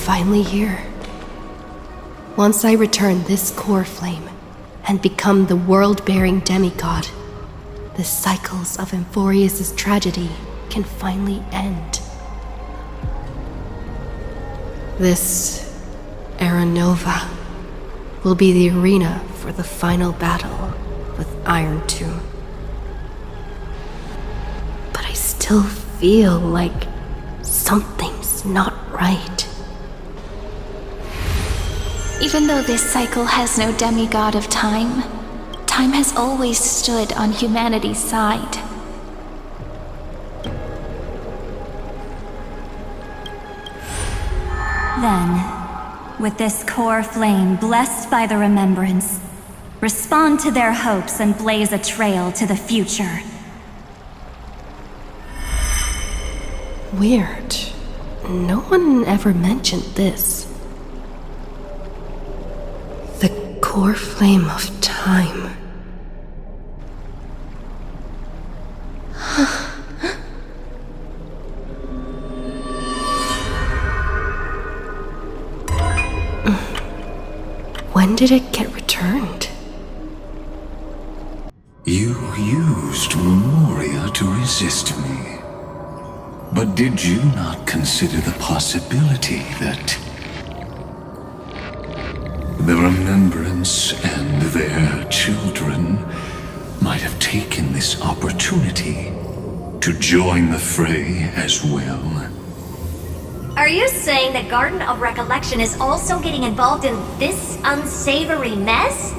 finally here. Once I return this core flame and become the world-bearing demigod, the cycles of Amphoreus' tragedy can finally end. This Era Nova will be the arena for the final battle with Iron Tomb. But I still feel like something's not right. Even though this cycle has no demigod of time, time has always stood on humanity's side. Then, with this core flame blessed by the remembrance, respond to their hopes and blaze a trail to the future. Weird. No one ever mentioned this. The core flame of time. When did it get returned? You used Memoria to resist me. But did you not consider the possibility that the Remembrance and their children might have taken this opportunity to join the fray as well? Are you saying the Garden of Recollection is also getting involved in this unsavory mess?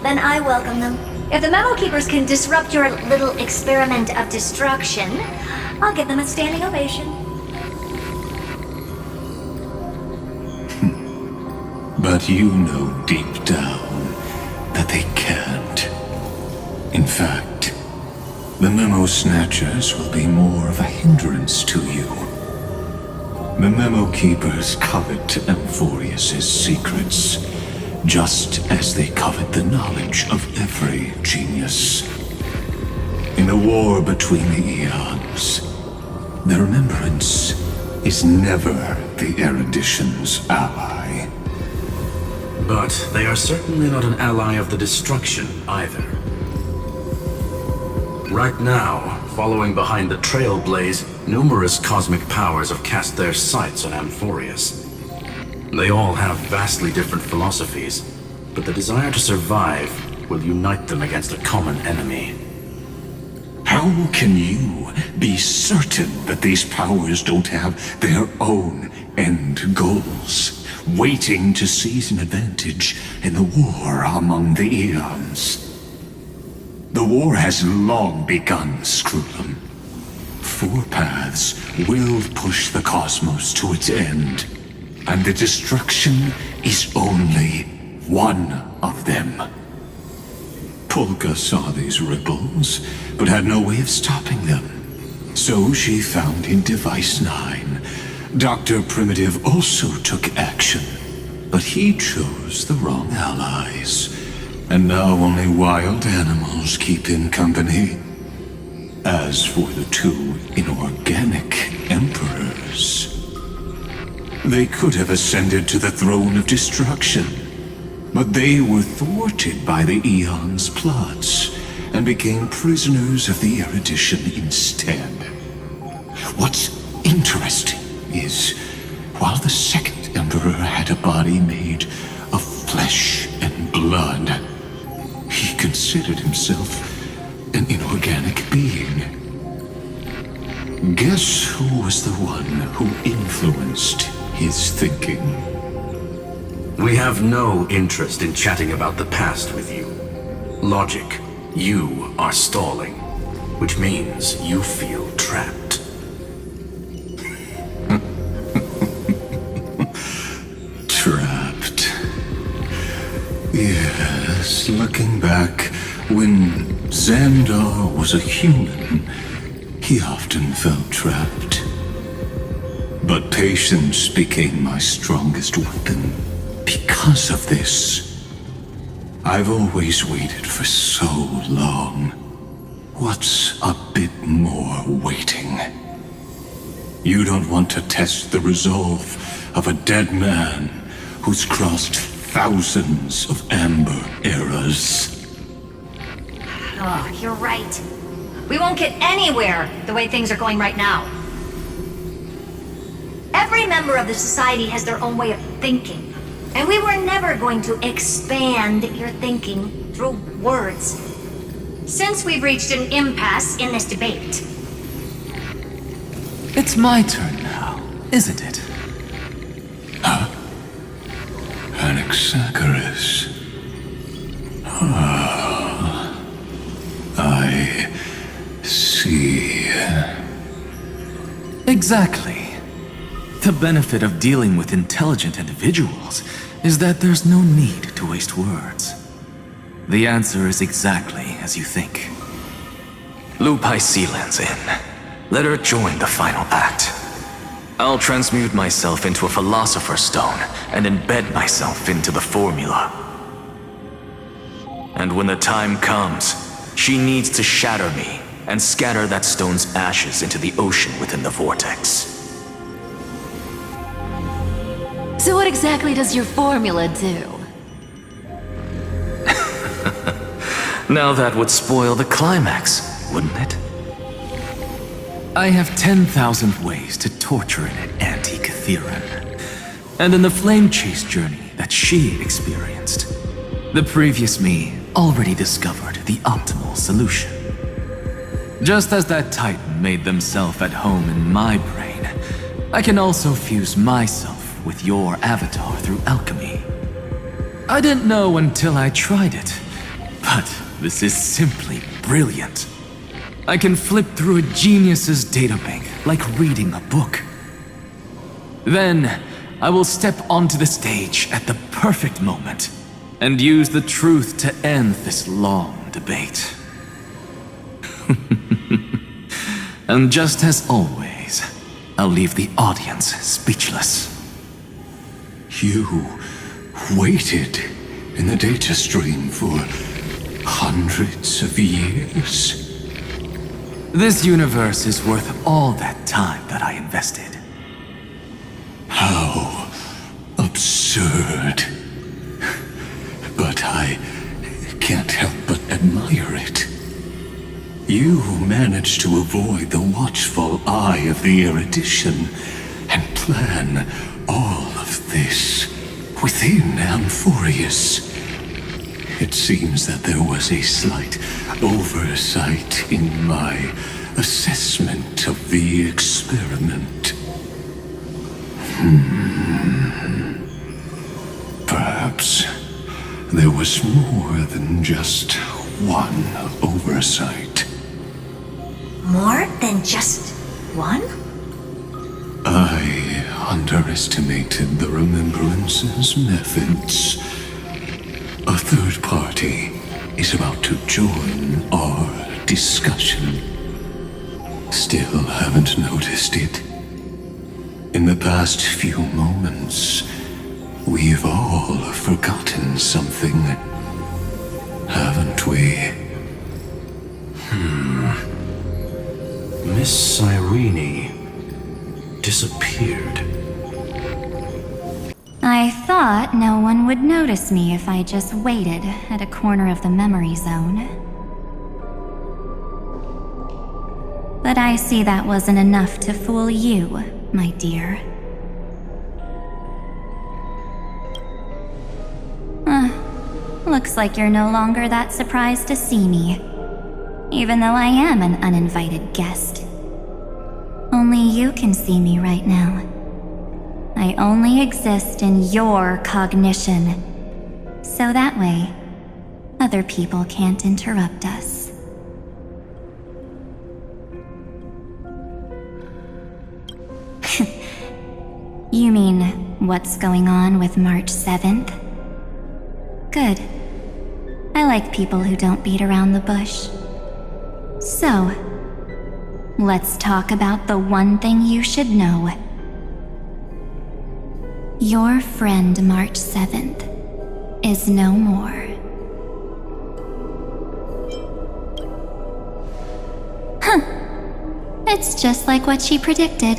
Then I welcome them. If the Memo Keepers can disrupt your little experiment of destruction, I'll give them a standing ovation. But you know deep down that they can't. In fact, the Memo Snatchers will be more of a hindrance to you. The Memo Keepers covet Amphoreus' secrets, just as they covet the knowledge of every genius. In the war between the eons, the Remembrance is never the Erudition's ally. But they are certainly not an ally of the destruction either. Right now, following behind the Trailblaze, numerous cosmic powers have cast their sights on Amphoreus. They all have vastly different philosophies, but the desire to survive will unite them against a common enemy. How can you be certain that these powers don't have their own end goals, waiting to seize an advantage in the war among the eons? The war has long begun, Screwlum. Four paths will push the cosmos to its end, and the destruction is only one of them. Polka saw these ripples, but had no way of stopping them. So she found in Device 9. Dr. Primitive also took action, but he chose the wrong allies. And now only wild animals keep him company. As for the two inorganic emperors, they could have ascended to the throne of destruction, but they were thwarted by the Eon's plots and became prisoners of the Erudition instead. What's interesting is, while the second emperor had a body made of flesh and blood, he considered himself an inorganic being. Guess who was the one who influenced his thinking? We have no interest in chatting about the past with you. Logic, you are stalling, which means you feel trapped. Trapped. Yes, looking back, when Xandar was a human, he often felt trapped. But patience became my strongest weapon. Because of this, I've always waited for so long. What's a bit more waiting? You don't want to test the resolve of a dead man who's crossed thousands of amber eras. Oh, you're right. We won't get anywhere the way things are going right now. Every member of the society has their own way of thinking, and we were never going to expand your thinking through words. Since we've reached an impasse in this debate. It's my turn now, isn't it? Anaxagoras. Ah, I see. Exactly. The benefit of dealing with intelligent individuals is that there's no need to waste words. The answer is exactly as you think. Loop Hysilens in. Let her join the final act. I'll transmute myself into a Philosopher's Stone and embed myself into the formula. And when the time comes, she needs to shatter me and scatter that stone's ashes into the ocean within the vortex. So what exactly does your formula do? Now that would spoil the climax, wouldn't it? I have 10,000 ways to torture an anti-Catheran. And in the flame chase journey that she experienced, the previous me already discovered the optimal solution. Just as that Titan made themselves at home in my brain, I can also fuse myself with your avatar through alchemy. I didn't know until I tried it, but this is simply brilliant. I can flip through a genius's databank like reading a book. Then, I will step onto the stage at the perfect moment and use the truth to end this long debate. And just as always, I'll leave the audience speechless. You waited in the data stream for hundreds of years? This universe is worth all that time that I invested. How absurd. But I can't help but admire it. You managed to avoid the watchful eye of the erudition and plan all of this within Amphoreus. It seems that there was a slight oversight in my assessment of the experiment. Perhaps there was more than just one oversight. More than just one? I underestimated the Remembrance's methods. A third party is about to join our discussion. Still haven't noticed it. In the past few moments, we've all forgotten something, haven't we? Miss Cyrene disappeared. I thought no one would notice me if I just waited at a corner of the memory zone. But I see that wasn't enough to fool you, my dear. Looks like you're no longer that surprised to see me, even though I am an uninvited guest. Only you can see me right now. I only exist in your cognition, so that way, other people can't interrupt us. You mean, what's going on with March 7th? Good. I like people who don't beat around the bush. So, let's talk about the one thing you should know. Your friend March 7th is no more. Huh. It's just like what she predicted.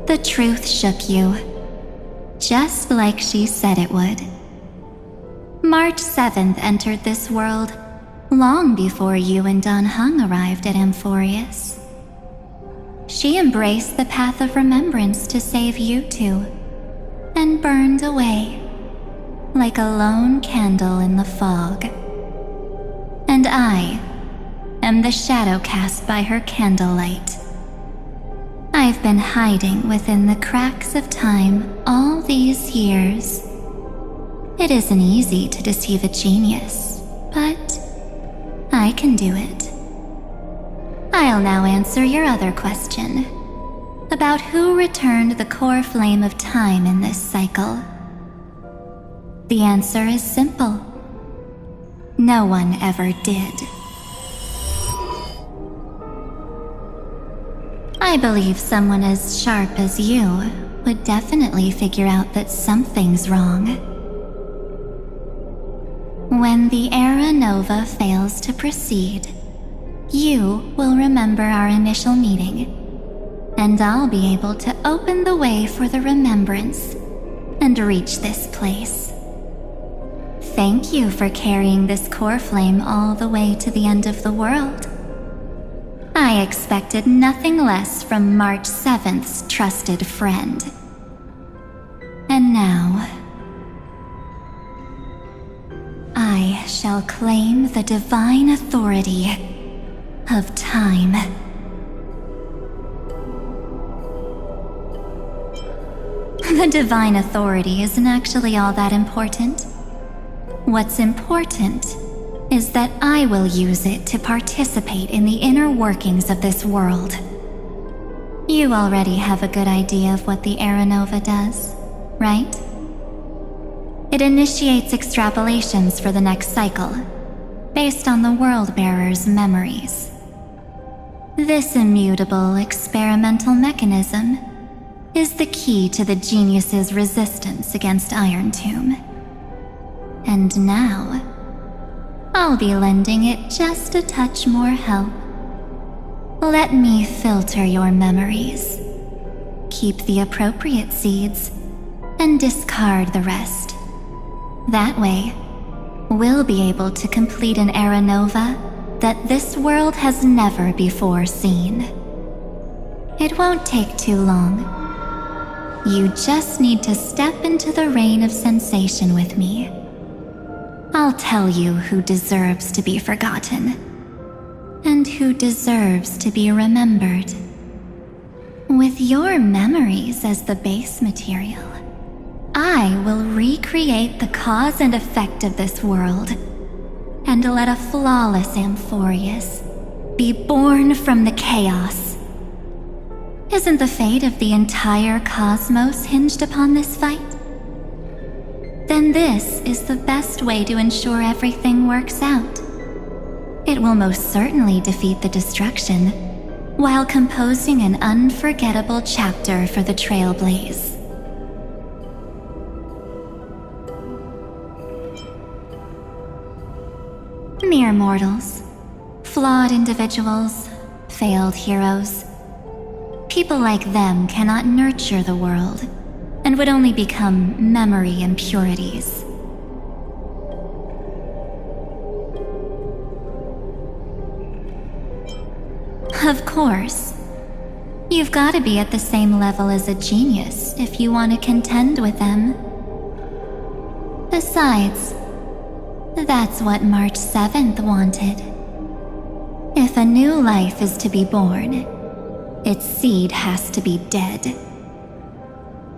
The truth shook you, just like she said it would. March 7th entered this world long before you and Dan Heng arrived at Amphoreus. She embraced the path of remembrance to save you two, and burned away like a lone candle in the fog. And I am the shadow cast by her candlelight. I've been hiding within the cracks of time all these years. It isn't easy to deceive a genius, but I can do it. I'll now answer your other question about who returned the core flame of time in this cycle. The answer is simple. No one ever did. I believe someone as sharp as you would definitely figure out that something's wrong. When the Era Nova fails to proceed, you will remember our initial meeting, and I'll be able to open the way for the remembrance and reach this place. Thank you for carrying this core flame all the way to the end of the world. I expected nothing less from March 7th's trusted friend. And now, I shall claim the divine authority of time. The divine authority isn't actually all that important. What's important is that I will use it to participate in the inner workings of this world. You already have a good idea of what the Era Nova does, right? It initiates extrapolations for the next cycle, based on the World-Bearer's memories. This immutable experimental mechanism is the key to the genius's resistance against Iron Tomb. And now, I'll be lending it just a touch more help. Let me filter your memories, keep the appropriate seeds, and discard the rest. That way, we'll be able to complete an Era Nova that this world has never before seen. It won't take too long. You just need to step into the rain of sensation with me. I'll tell you who deserves to be forgotten, and who deserves to be remembered. With your memories as the base material, I will recreate the cause and effect of this world, and let a flawless Amphoreus be born from the chaos. Isn't the fate of the entire cosmos hinged upon this fight? Then this is the best way to ensure everything works out. It will most certainly defeat the destruction, while composing an unforgettable chapter for the Trailblaze. Mere mortals, flawed individuals, failed heroes. People like them cannot nurture the world, and would only become memory impurities. Of course, you've got to be at the same level as a genius if you want to contend with them. Besides, that's what March 7th wanted. If a new life is to be born, its seed has to be dead.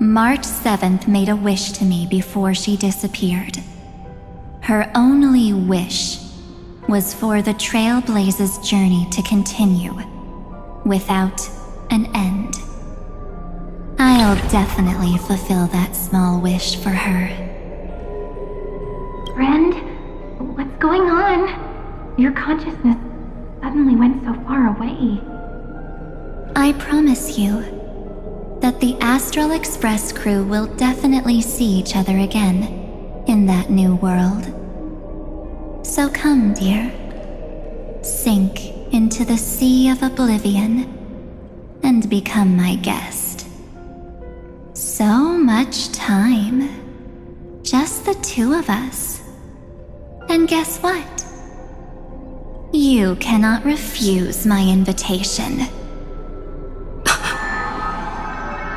March 7th made a wish to me before she disappeared. Her only wish was for the Trailblaze's journey to continue, without an end. I'll definitely fulfill that small wish for her. Friend, what's going on? Your consciousness suddenly went so far away. I promise you that the Astral Express crew will definitely see each other again in that new world. So come, dear. Sink into the sea of oblivion and become my guest. So much time. Just the two of us. And guess what? You cannot refuse my invitation.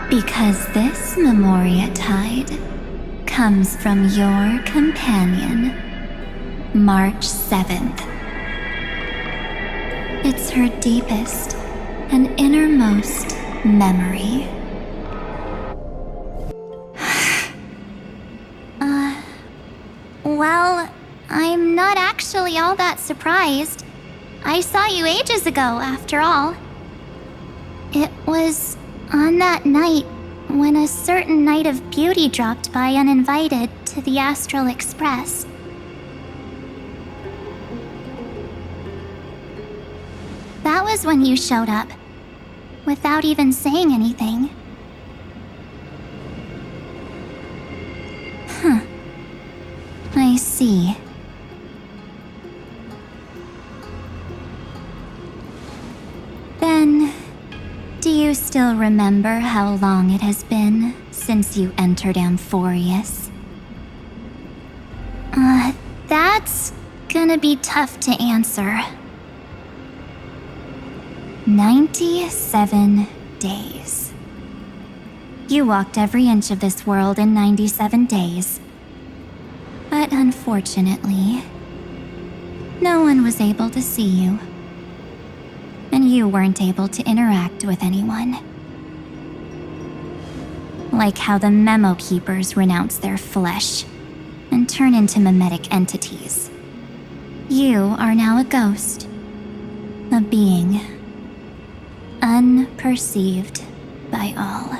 Because this Memoria Tide comes from your companion, March 7th. It's her deepest and innermost memory. Well, I'm not actually all that surprised. I saw you ages ago, after all. It was on that night when a certain Knight of Beauty dropped by uninvited to the Astral Express. That was when you showed up, without even saying anything. I see. Then, do you still remember how long it has been since you entered Amphoreus? That's gonna be tough to answer. 97 days. You walked every inch of this world in 97 days. But unfortunately, no one was able to see you. And you weren't able to interact with anyone. Like how the Memo Keepers renounce their flesh and turn into mimetic entities. You are now a ghost. A being. Unperceived by all.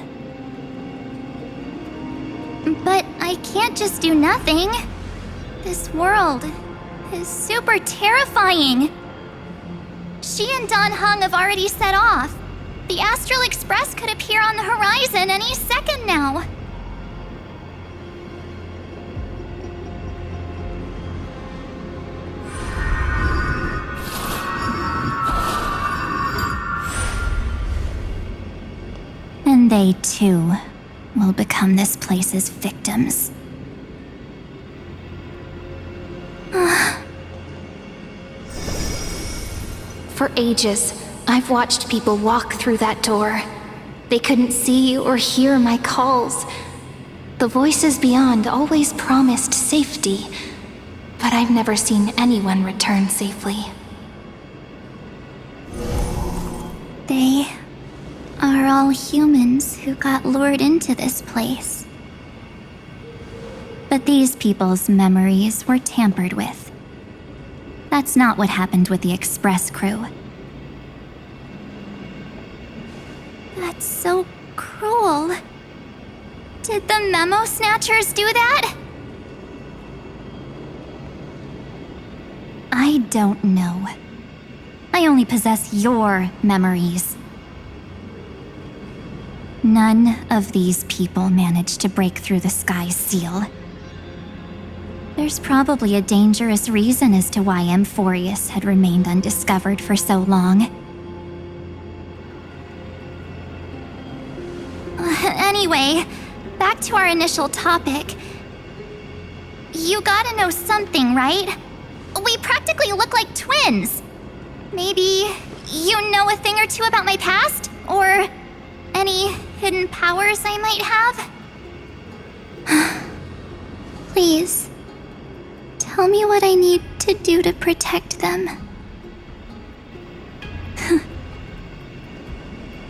But I can't just do nothing. This world is super terrifying. She and Dan Heng have already set off. The Astral Express could appear on the horizon any second now. And they too will become this place's victims. For ages, I've watched people walk through that door. They couldn't see or hear my calls. The voices beyond always promised safety, but I've never seen anyone return safely. They are all humans who got lured into this place. But these people's memories were tampered with. That's not what happened with the Express crew. That's so cruel. Did the Memo Snatchers do that? I don't know. I only possess your memories. None of these people managed to break through the sky's seal. There's probably a dangerous reason as to why Amphoreus had remained undiscovered for so long. Anyway, back to our initial topic. You gotta know something, right? We practically look like twins. Maybe you know a thing or two about my past? Or any hidden powers I might have? Please. Tell me what I need to do to protect them.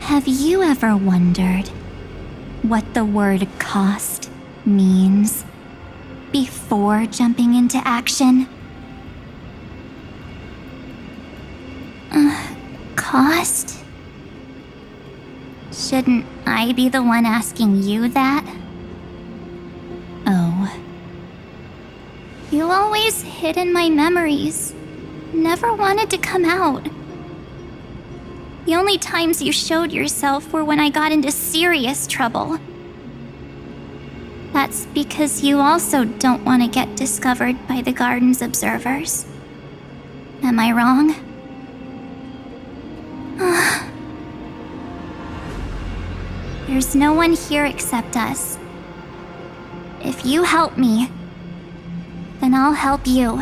Have you ever wondered what the word cost means before jumping into action? Cost? Shouldn't I be the one asking you that? Oh. You always hid in my memories. Never wanted to come out. The only times you showed yourself were when I got into serious trouble. That's because you also don't want to get discovered by the Garden's observers. Am I wrong? There's no one here except us. If you help me, then I'll help you.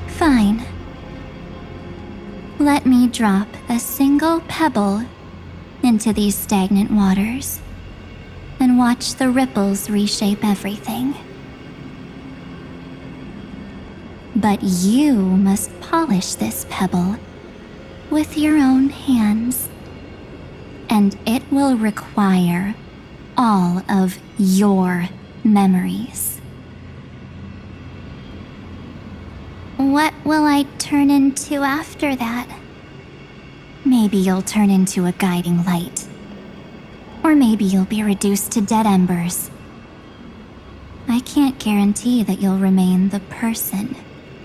Fine. Let me drop a single pebble into these stagnant waters and watch the ripples reshape everything. But you must polish this pebble with your own hands, and it will require all of your memories. What will I turn into after that? Maybe you'll turn into a guiding light. Or maybe you'll be reduced to dead embers. I can't guarantee that you'll remain the person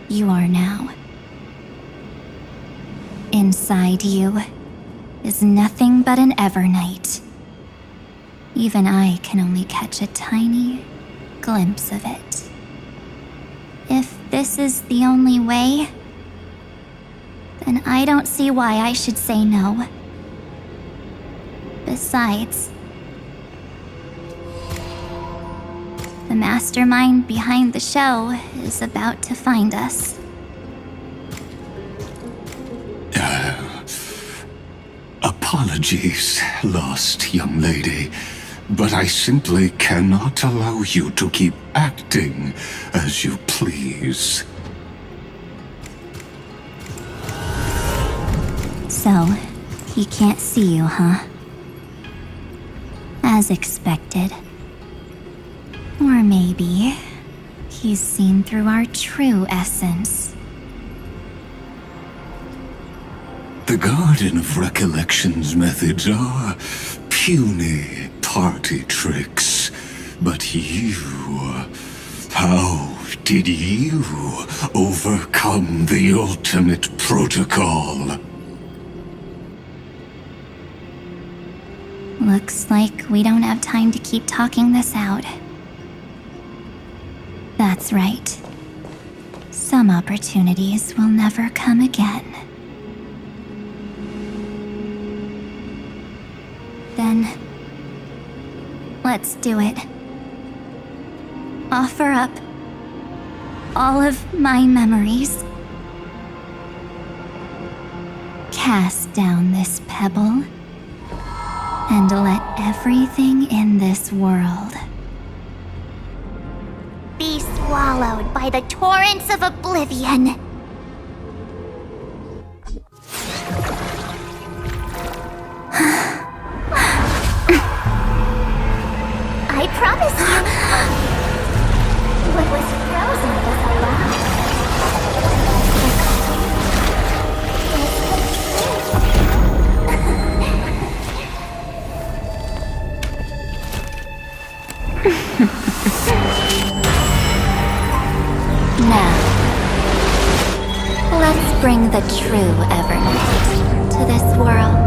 you are now. Inside you is nothing but an Evernight. Even I can only catch a tiny glimpse of it. If this is the only way, then I don't see why I should say no. Besides, the mastermind behind the show is about to find us. Apologies, lost young lady, but I simply cannot allow you to keep acting as you please. So, he can't see you, huh? As expected. Or maybe he's seen through our true essence. The Garden of Recollection's methods are puny party tricks, but you... How did you overcome the ultimate protocol? Looks like we don't have time to keep talking this out. That's right. Some opportunities will never come again. Then, let's do it. Offer up all of my memories. Cast down this pebble and let everything in this world be swallowed by the torrents of oblivion. I promise you, what was frozen was alive. Now, let's bring the true Evernight to this world.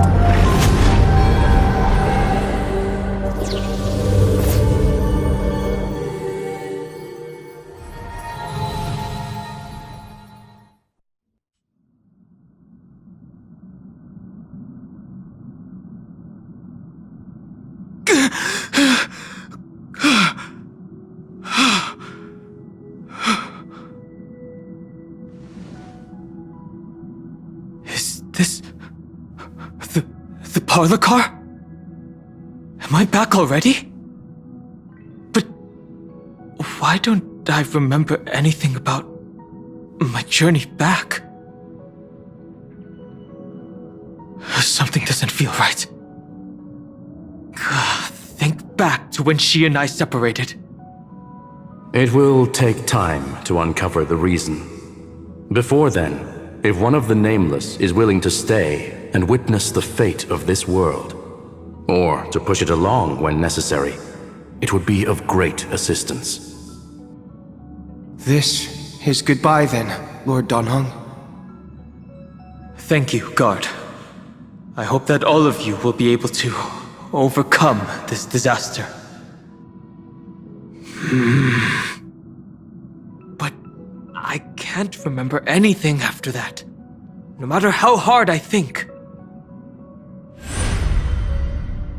Is this... the parlor car? Am I back already? But why don't I remember anything about my journey back? Something doesn't feel right. Think back to when she and I separated. It will take time to uncover the reason. Before then, if one of the Nameless is willing to stay and witness the fate of this world, or to push it along when necessary, it would be of great assistance. This is goodbye then, Lord Dan Heng. Thank you, Guard. I hope that all of you will be able to overcome this disaster. But I can't remember anything after that. No matter how hard I think.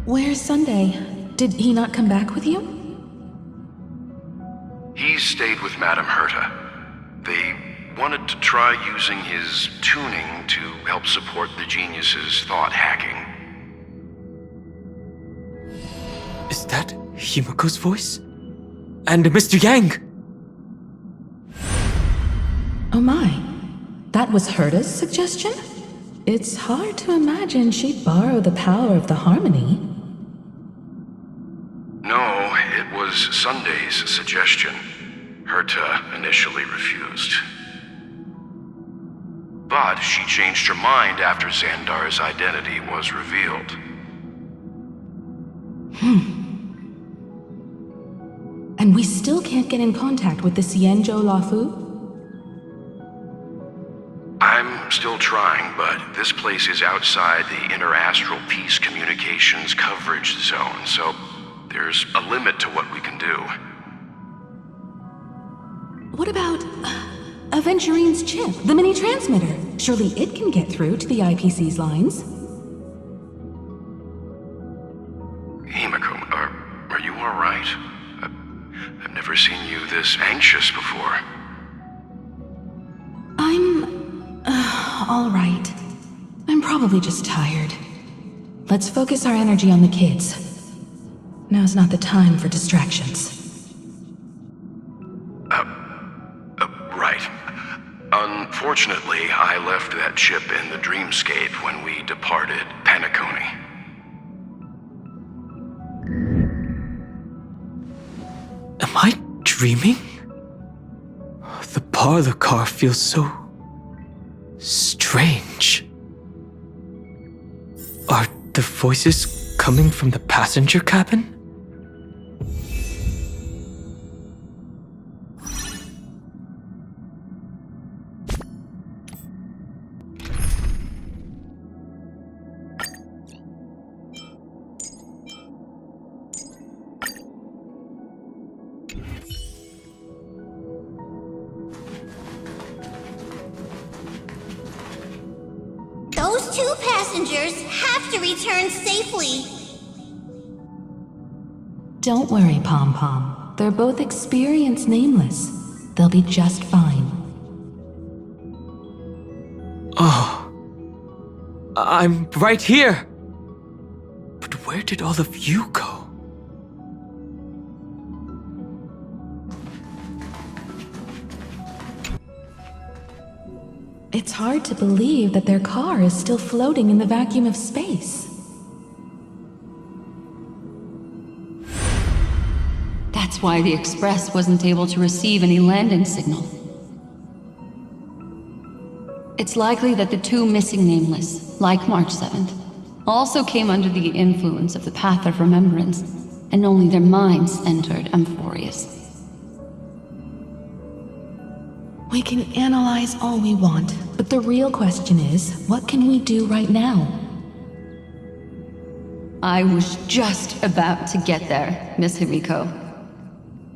Where's Sunday? Did he not come back with you? He stayed with Madame Herta. They wanted to try using his tuning to help support the genius's thought hacking. Is that Himiko's voice? And Mr. Yang? Oh my. That was Herta's suggestion? It's hard to imagine she'd borrow the power of the harmony. No, it was Sunday's suggestion. Herta initially refused. But she changed her mind after Xandar's identity was revealed. And we still can't get in contact with the Xianzhou Lafu? I'm still trying, but this place is outside the interastral peace communications coverage zone, so there's a limit to what we can do. What about Aventurine's chip, the mini-transmitter? Surely it can get through to the IPC's lines. Himiko, are you all right? I've never seen you this anxious before. I'm all right. I'm probably just tired. Let's focus our energy on the kids. Now's not the time for distractions. Right. Unfortunately, I left that chip in the dreamscape when we departed Penacony. Am I dreaming? The parlor car feels so strange. Are the voices coming from the passenger cabin? Those two passengers have to return safely. Don't worry, Pom Pom. They're both experienced nameless. They'll be just fine. Oh. I'm right here! But where did all of you go? It's hard to believe that their car is still floating in the vacuum of space. That's why the Express wasn't able to receive any landing signal. It's likely that the two missing nameless, like March 7th, also came under the influence of the Path of Remembrance, and only their minds entered Amphoreus. We can analyze all we want, but the real question is, what can we do right now? I was just about to get there, Miss Himiko.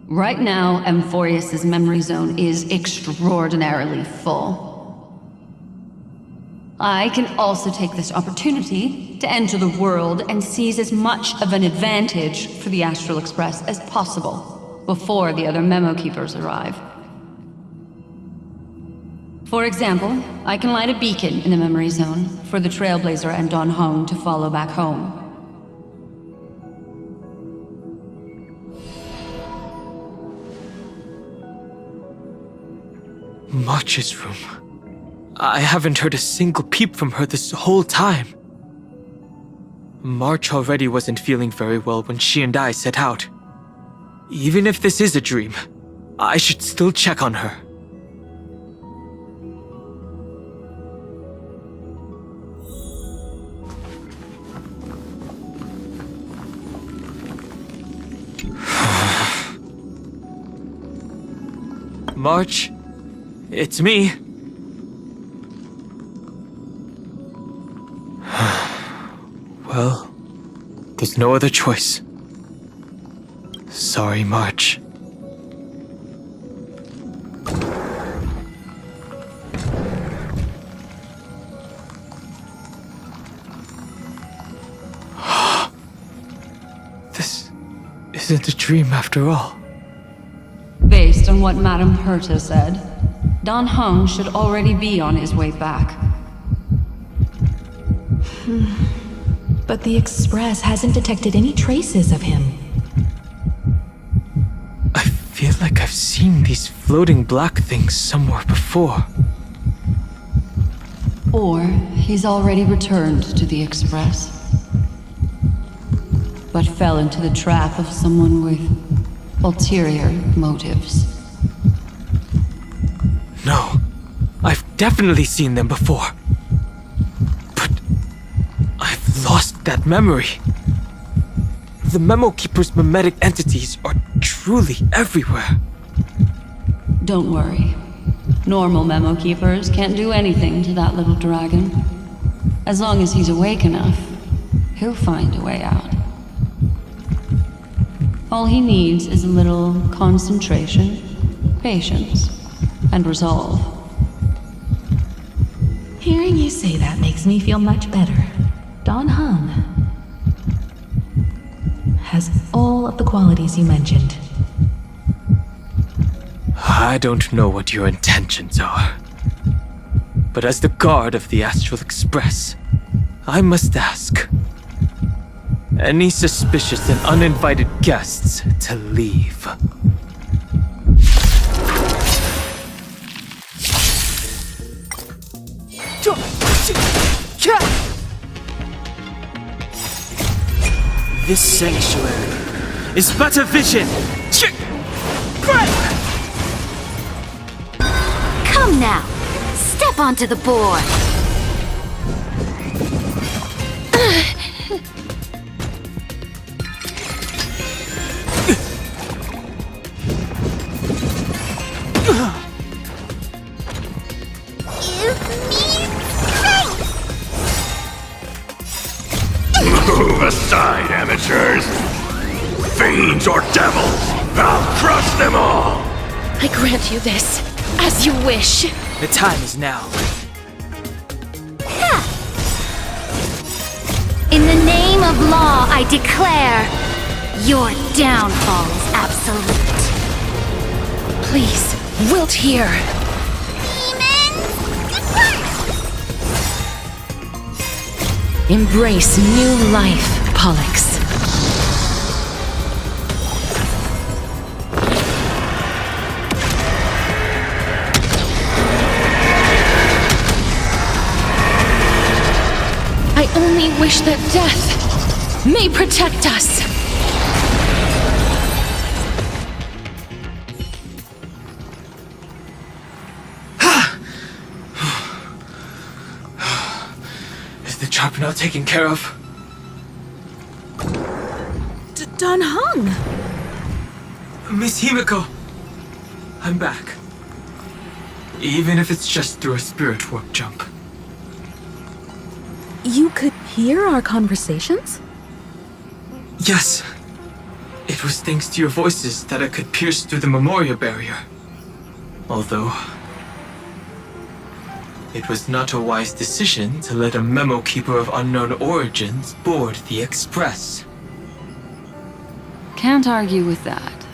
Right now, Amphoreus' memory zone is extraordinarily full. I can also take this opportunity to enter the world and seize as much of an advantage for the Astral Express as possible before the other memo keepers arrive. For example, I can light a beacon in the memory zone for the Trailblazer and Dan Heng to follow back home. March's room. I haven't heard a single peep from her this whole time. March already wasn't feeling very well when she and I set out. Even if this is a dream, I should still check on her. March, it's me. Well, there's no other choice. Sorry, March. wasn't a dream after all. Based on what Madame Herta said, Dan Heng should already be on his way back. But the Express hasn't detected any traces of him. I feel like I've seen these floating black things somewhere before. Or he's already returned to the Express, but fell into the trap of someone with ulterior motives. No, I've definitely seen them before. But I've lost that memory. The Memo Keeper's mimetic entities are truly everywhere. Don't worry. Normal Memo Keepers can't do anything to that little dragon. As long as he's awake enough, he'll find a way out. All he needs is a little concentration, patience, and resolve. Hearing you say that makes me feel much better. Dan Heng has all of the qualities you mentioned. I don't know what your intentions are. But as the guard of the Astral Express, I must ask. Any suspicious and uninvited guests to leave. This sanctuary is but a vision. Come now, step onto the board. Move aside, amateurs! Fiends or devils, I'll crush them all! I grant you this, as you wish. The time is now. In the name of law, I declare your downfall is absolute. Please, wilt hear. Embrace new life, Pollux. I only wish that death may protect us. Is the trap now taken care of? Dan Heng! Miss Himiko, I'm back. Even if it's just through a spirit warp jump. You could hear our conversations? Yes. It was thanks to your voices that I could pierce through the memorial barrier. Although, it was not a wise decision to let a memo keeper of unknown origins board the Express. Can't argue with that.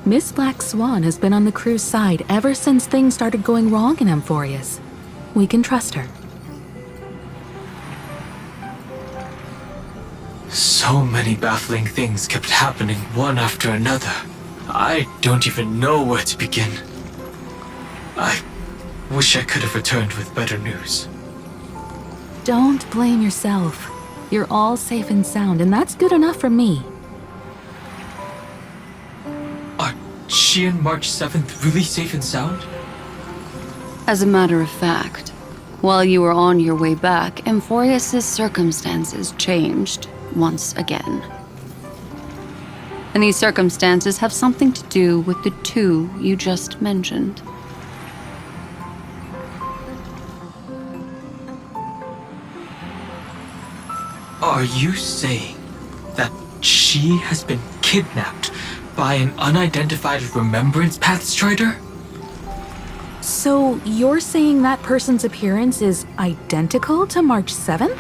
Miss Black Swan has been on the crew's side ever since things started going wrong in Amphoreus. We can trust her. So many baffling things kept happening one after another. I don't even know where to begin. I wish I could have returned with better news. Don't blame yourself. You're all safe and sound, and that's good enough for me. Are she and March 7th really safe and sound? As a matter of fact, while you were on your way back, Amphoreus' circumstances changed once again. And these circumstances have something to do with the two you just mentioned. Are you saying that she has been kidnapped by an unidentified Remembrance Path Strider? So you're saying that person's appearance is identical to March 7th?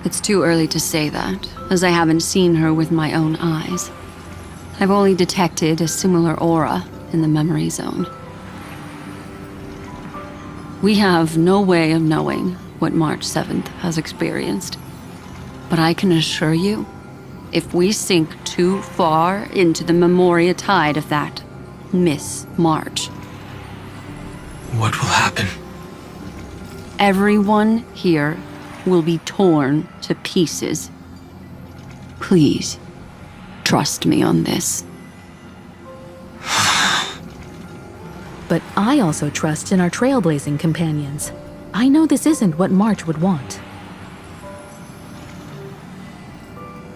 It's too early to say that, as I haven't seen her with my own eyes. I've only detected a similar aura in the memory zone. We have no way of knowing what March 7th has experienced. But I can assure you, if we sink too far into the Memoria tide of that Miss March, What will happen? everyone here will be torn to pieces. Please, trust me on this. But I also trust in our trailblazing companions. I know this isn't what March would want.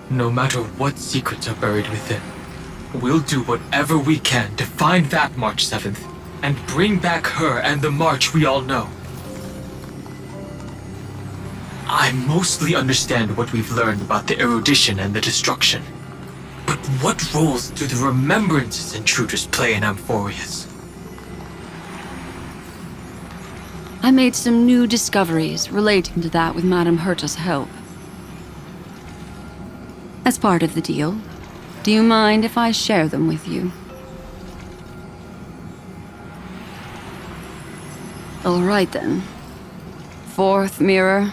No matter what secrets are buried within, we'll do whatever we can to find that March 7th and bring back her and the March we all know. I mostly understand what we've learned about the erudition and the destruction. But what roles do the remembrances intruders play in Amphoreus? I made some new discoveries relating to that with Madame Herta's help. As part of the deal, do you mind if I share them with you? All right then. Fourth mirror.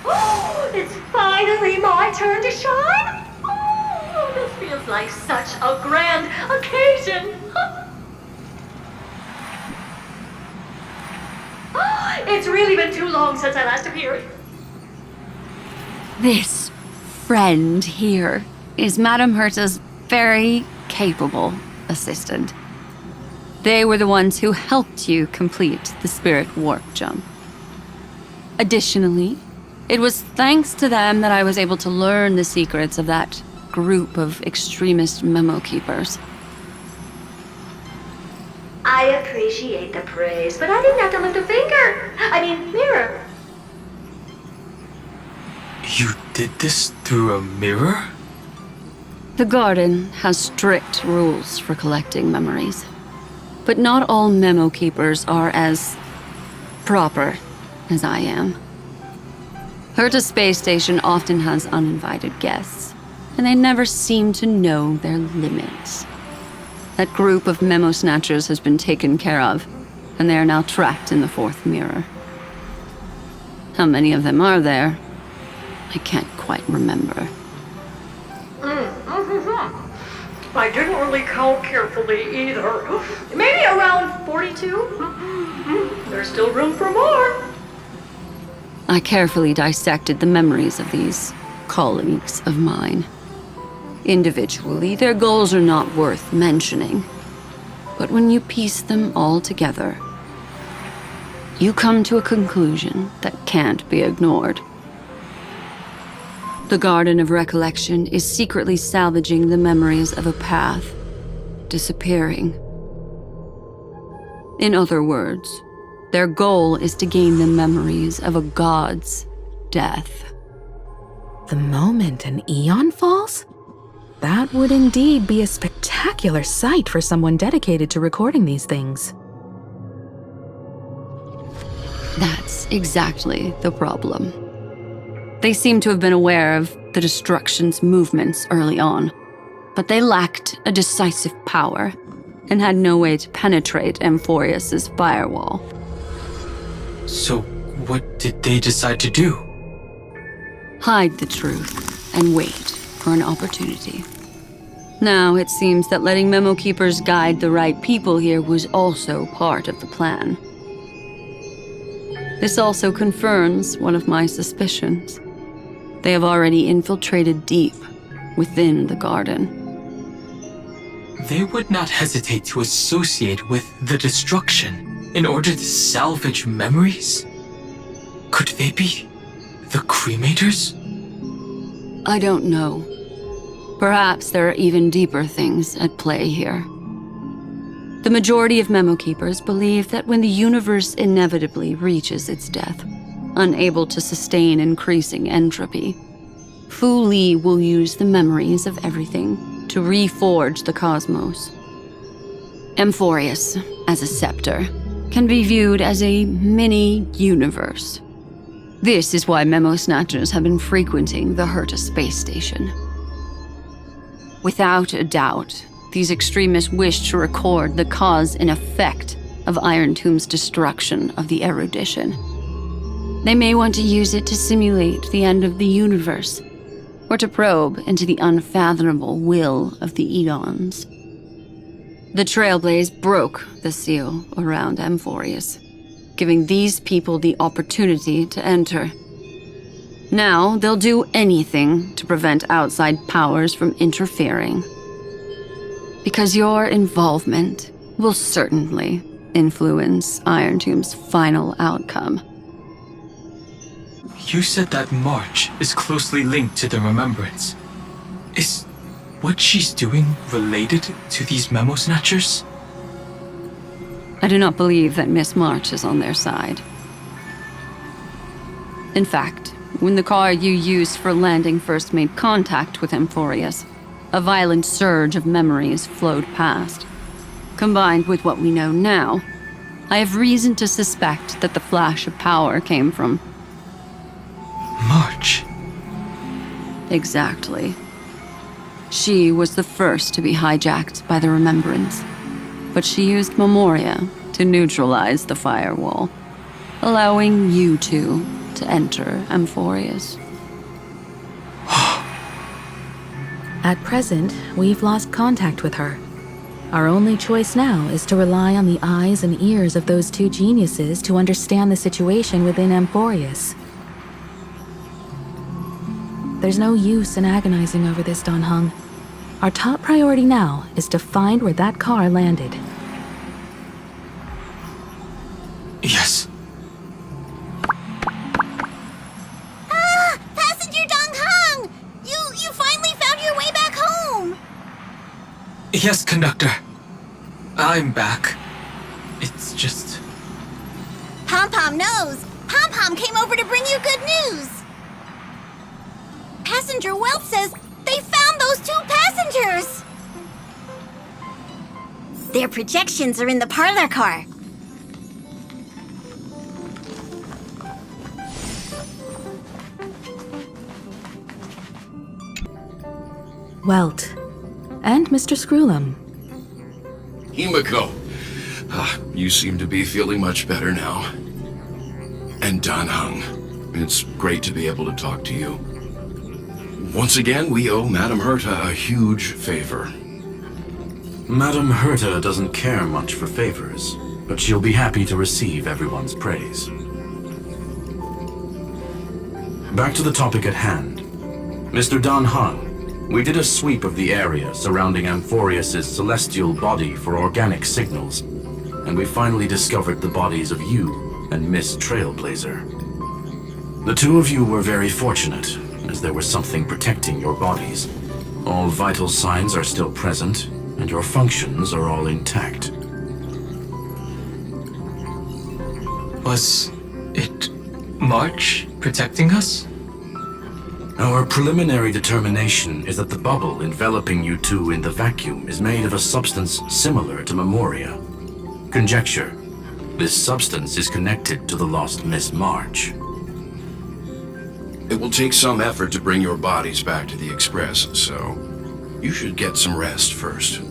Oh, it's finally my turn to shine! Oh, this feels like such a grand occasion! It's really been too long since I last appeared. This friend here is Madame Herta's very capable assistant. They were the ones who helped you complete the spirit warp jump. Additionally, it was thanks to them that I was able to learn the secrets of that group of extremist memo keepers. I appreciate the praise, but I didn't have to lift a finger. Mirror. You did this through a mirror? The garden has strict rules for collecting memories. But not all memo keepers are as proper as I am. Herta Space Station often has uninvited guests, and they never seem to know their limits. That group of memo snatchers has been taken care of, and they are now trapped in the fourth mirror. How many of them are there? I can't quite remember. I didn't really count carefully either. Maybe around 42? There's still room for more. I carefully dissected the memories of these colleagues of mine. Individually, their goals are not worth mentioning. But when you piece them all together, you come to a conclusion that can't be ignored. The Garden of Recollection is secretly salvaging the memories of a path disappearing. In other words, their goal is to gain the memories of a god's death. The moment an eon falls? That would indeed be a spectacular sight for someone dedicated to recording these things. That's exactly the problem. They seem to have been aware of the destruction's movements early on, but they lacked a decisive power and had no way to penetrate Amphoreus' firewall. So, what did they decide to do? Hide the truth and wait for an opportunity. Now it seems that letting memo keepers guide the right people here was also part of the plan. This also confirms one of my suspicions. They have already infiltrated deep within the garden. They would not hesitate to associate with the destruction in order to salvage memories? Could they be the cremators? I don't know. Perhaps there are even deeper things at play here. The majority of memo keepers believe that when the universe inevitably reaches its death, unable to sustain increasing entropy, Fu Li will use the memories of everything to reforge the cosmos. Amphoreus, as a scepter, can be viewed as a mini-universe. This is why memo snatchers have been frequenting the Herta space station. Without a doubt, these extremists wish to record the cause and effect of Iron Tomb's destruction of the erudition. They may want to use it to simulate the end of the universe, or to probe into the unfathomable will of the Eons. The Trailblaze broke the seal around Amphoreus, giving these people the opportunity to enter. Now they'll do anything to prevent outside powers from interfering. Because your involvement will certainly influence Iron Tomb's final outcome. You said that March is closely linked to the Remembrance. Is what she's doing related to these memo snatchers? I do not believe that Miss March is on their side. In fact, when the car you used for landing first made contact with Amphoreus, a violent surge of memories flowed past. Combined with what we know now, I have reason to suspect that the flash of power came from March. Exactly. She was the first to be hijacked by the Remembrance, but she used Memoria to neutralize the firewall, allowing you two to enter Amphoreus. At present, we've lost contact with her. Our only choice now is to rely on the eyes and ears of those two geniuses to understand the situation within Amphoreus. There's no use in agonizing over this, Dan Heng. Our top priority now is to find where that car landed. Yes. Passenger Dan Heng! You finally found your way back home! Yes, conductor. I'm back. It's just... Pom-Pom knows! Pom-Pom came over to bring you good news! Passenger Wealth says they found those two passengers! Their projections are in the parlor car. Welt. And Mr. Screwlum. Himiko, you seem to be feeling much better now. And Dan Heng, it's great to be able to talk to you. Once again, we owe Madame Herta a huge favor. Madame Herta doesn't care much for favors, but she'll be happy to receive everyone's praise. Back to the topic at hand. Mr. Dan Heng, we did a sweep of the area surrounding Amphoreus' celestial body for organic signals, and we finally discovered the bodies of you and Miss Trailblazer. The two of you were very fortunate, as there was something protecting your bodies. All vital signs are still present, and your functions are all intact. Was it March protecting us? Our preliminary determination is that the bubble enveloping you two in the vacuum is made of a substance similar to Memoria. Conjecture: this substance is connected to the lost Miss March. It will take some effort to bring your bodies back to the Express, so you should get some rest first.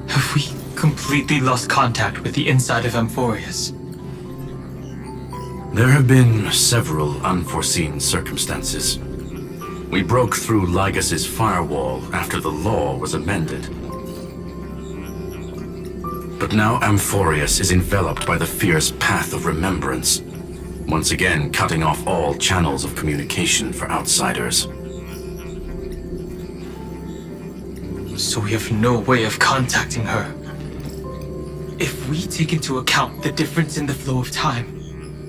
Have we completely lost contact with the inside of Amphoreus? There have been several unforeseen circumstances. We broke through Lygas's firewall after the law was amended. But now Amphoreus is enveloped by the fierce path of remembrance, once again cutting off all channels of communication for outsiders. So we have no way of contacting her. If we take into account the difference in the flow of time,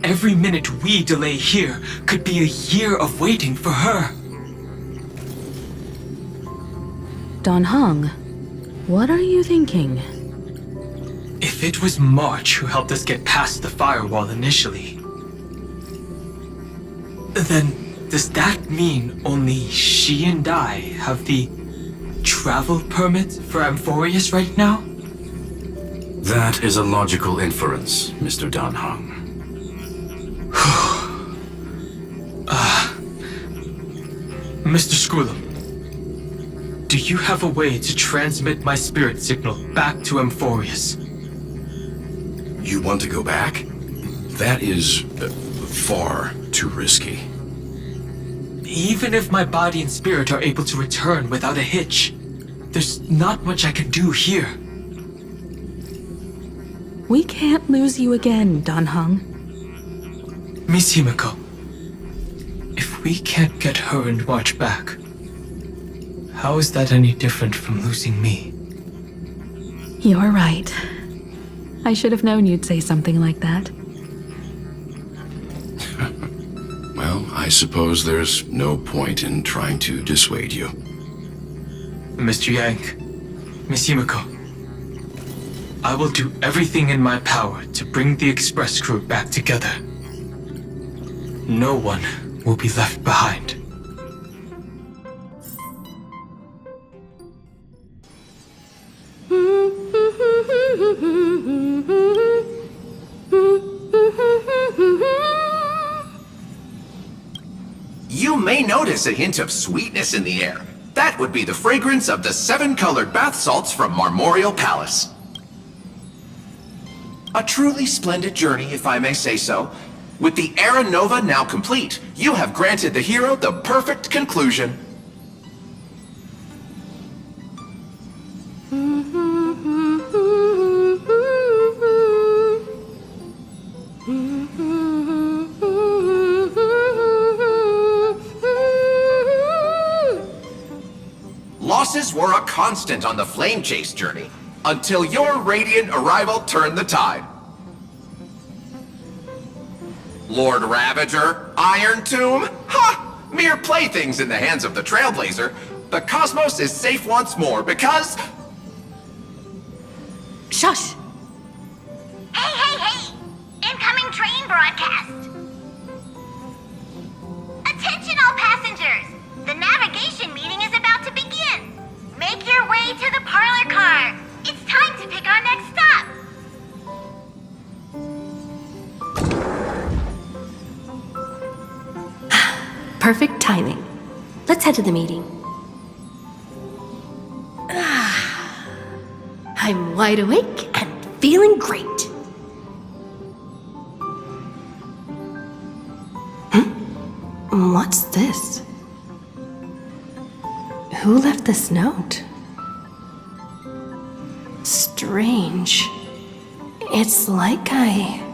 every minute we delay here could be a year of waiting for her. Dan Heng, what are you thinking? If it was March who helped us get past the firewall initially, then does that mean only she and I have the travel permit for Amphoreus right now? That is a logical inference, Mr. Dan Heng. Mr. Skrulum, do you have a way to transmit my spirit signal back to Amphoreus? You want to go back? That is far too risky. Even if my body and spirit are able to return without a hitch, there's not much I can do here. We can't lose you again, Dan Heng. Miss Himiko, if we can't get her and march back, how is that any different from losing me? You're right. I should have known you'd say something like that. Well, I suppose there's no point in trying to dissuade you. Mr. Yank, Miss Himiko, I will do everything in my power to bring the express crew back together. No one will be left behind. You may notice a hint of sweetness in the air. That would be the fragrance of the 7-colored bath salts from Marmorial Palace. A truly splendid journey, if I may say so. With the Era Nova now complete, you have granted the hero the perfect conclusion. Losses were a constant on the Flame Chase journey, until your radiant arrival turned the tide. Lord Ravager, Iron Tomb, ha! Mere playthings in the hands of the Trailblazer. The cosmos is safe once more because... Shush! Hey, hey, hey! Incoming train broadcast! Attention all passengers! The navigation meeting is about to begin! Make your way to the parlor car! It's time to pick our next stop! Perfect timing. Let's head to the meeting. I'm wide awake and feeling great. What's this? Who left this note? Strange. It's like I...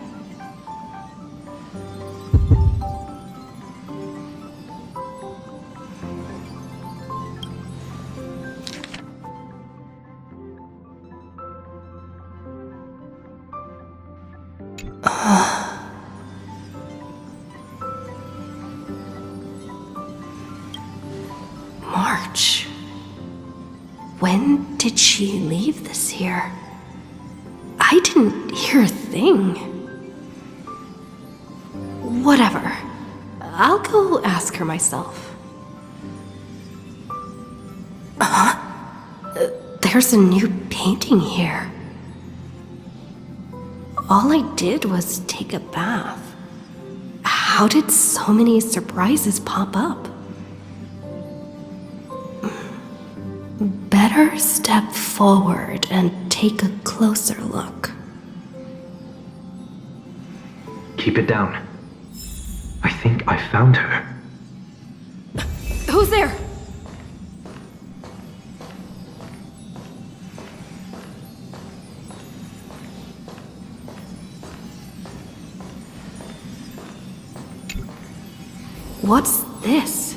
March. When did she leave this here? I didn't hear a thing. Whatever. I'll go ask her myself. There's a new painting here. All I did was take a bath. How did so many surprises pop up? Better step forward and take a closer look. Keep it down. I think I found her. Who's there? What's this?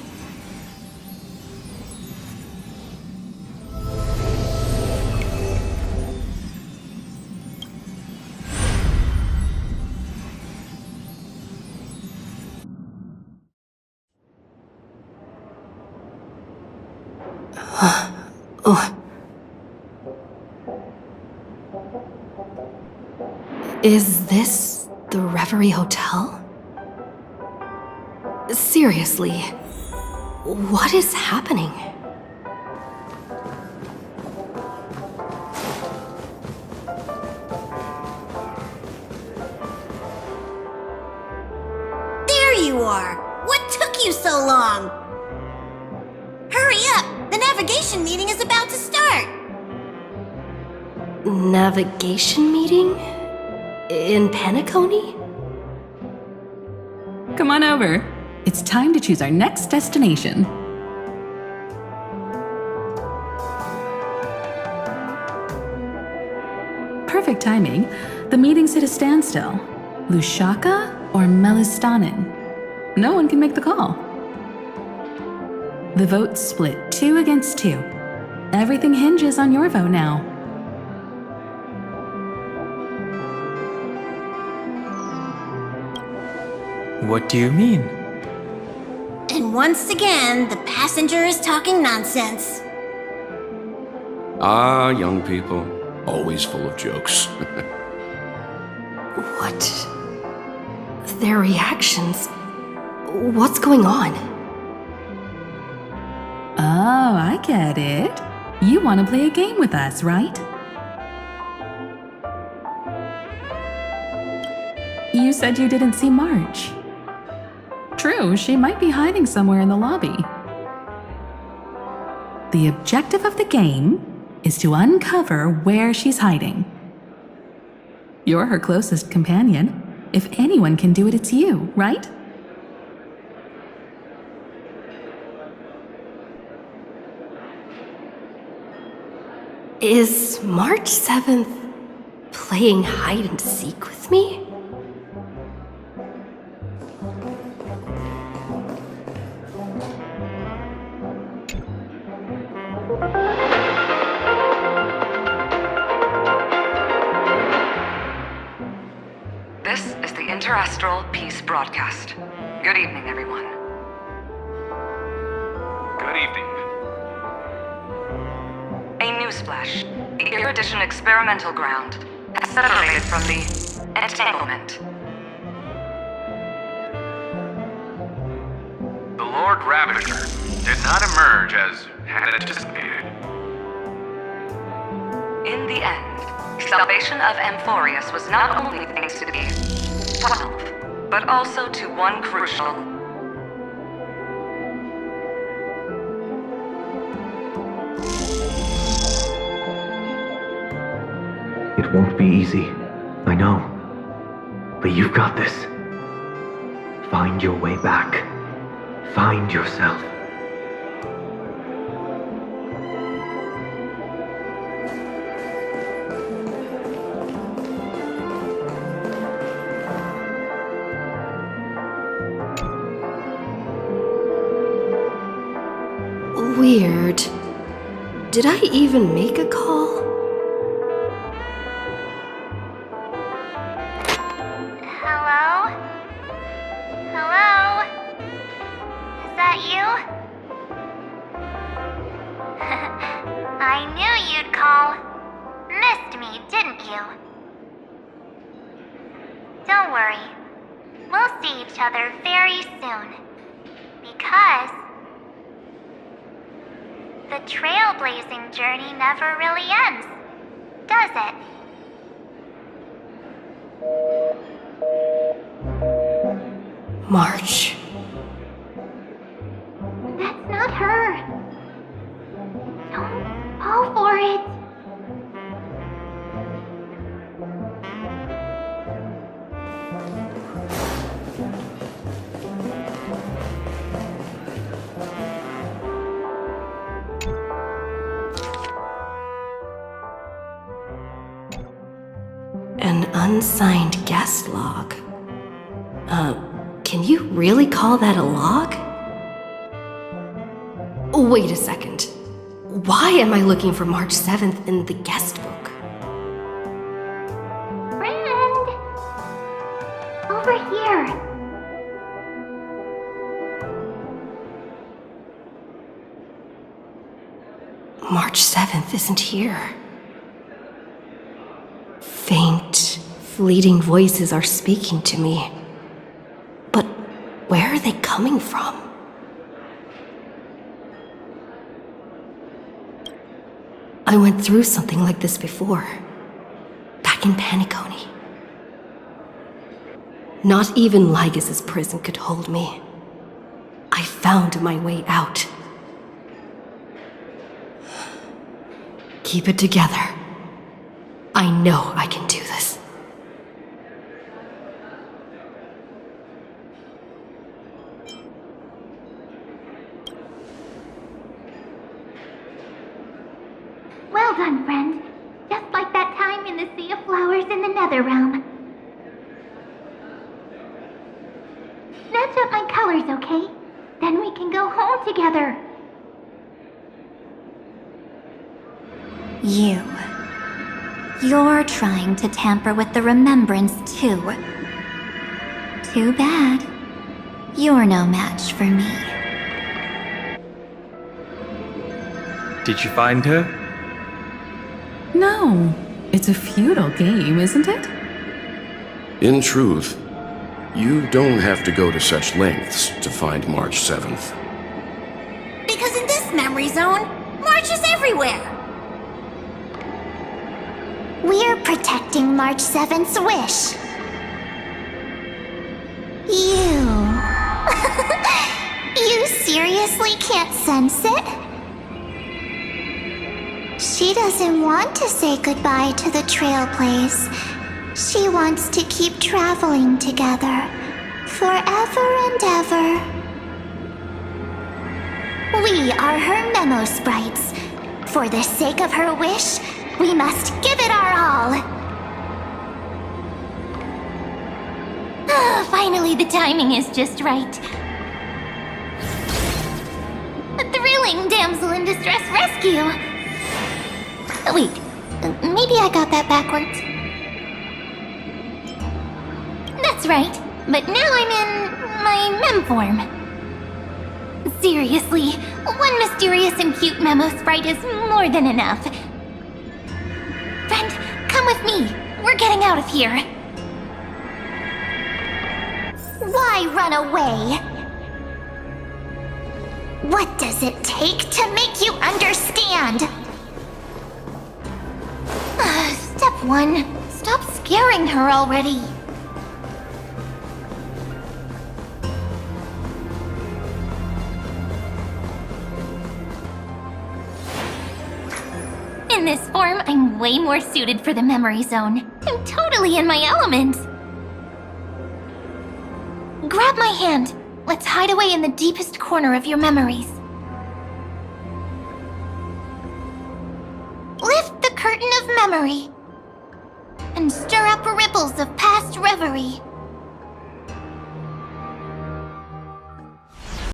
Is this the Reverie Hotel? Seriously, what is happening? navigation meeting is about to start! Navigation meeting? In Penacony? Come on over. It's time to choose our next destination. Perfect timing. The meeting's at a standstill. Lushaka or Melistanen? No one can make the call. The vote's split 2 against 2. Everything hinges on your vote now. What do you mean? And once again, the passenger is talking nonsense. Ah, young people. Always full of jokes. What? Their reactions? What's going on? Oh, I get it. You want to play a game with us, right? You said you didn't see March. True, she might be hiding somewhere in the lobby. The objective of the game is to uncover where she's hiding. You're her closest companion. If anyone can do it, it's you, right? Is March 7th playing hide and seek with me? This is the Interastral Peace Broadcast. Good evening, everyone. Good evening. A newsflash. The Erudition experimental ground has separated from the entanglement. The Lord Ravager did not emerge as had anticipated. In the end, salvation of Amphoreus was not only thanks to the 12, but also to one crucial. It won't be easy, I know. But you've got this. Find your way back. Find yourself. Weird. Did I even make a call? Hello? Hello? Is that you? I knew you'd call. Missed me, didn't you? Don't worry. We'll see each other very soon. Because the trailblazing journey never really ends, does it? March. That's not her. Don't fall for it. An unsigned guest log. Can you really call that a log? Wait a second. Why am I looking for March 7th in the guest book? Friend! Over here. March 7th isn't here. Faint, fleeting voices are speaking to me. But where are they coming from? I went through something like this before. Back in Penacony. Not even Lygus' prison could hold me. I found my way out. keep it together. I know I can do this. Well done, friend. Just like that time in the Sea of Flowers in the Nether Realm. Match up my colors, okay? Then we can go home together. You're trying to tamper with the remembrance too. Too bad. You're no match for me. Did you find her? No. It's a futile game, isn't it? In truth, you don't have to go to such lengths to find March 7th. Because in this memory zone, March is everywhere. We're protecting March 7th's wish. You seriously can't sense it? She doesn't want to say goodbye to the Trailblaze. She wants to keep traveling together, forever and ever. We are her memo sprites. For the sake of her wish, we must give it our all. Finally, the timing is just right. A thrilling damsel in distress rescue. Wait, maybe I got that backwards. That's right, but now I'm in my mem form. Seriously, one mysterious and cute memo sprite is more than enough. Friend, come with me. We're getting out of here. Why run away? What does it take to make you understand? Step 1. Stop scaring her already. In this form, I'm way more suited for the memory zone. I'm totally in my element. Grab my hand. Let's hide away in the deepest corner of your memories. Lift the curtain of memory and stir up ripples of past reverie.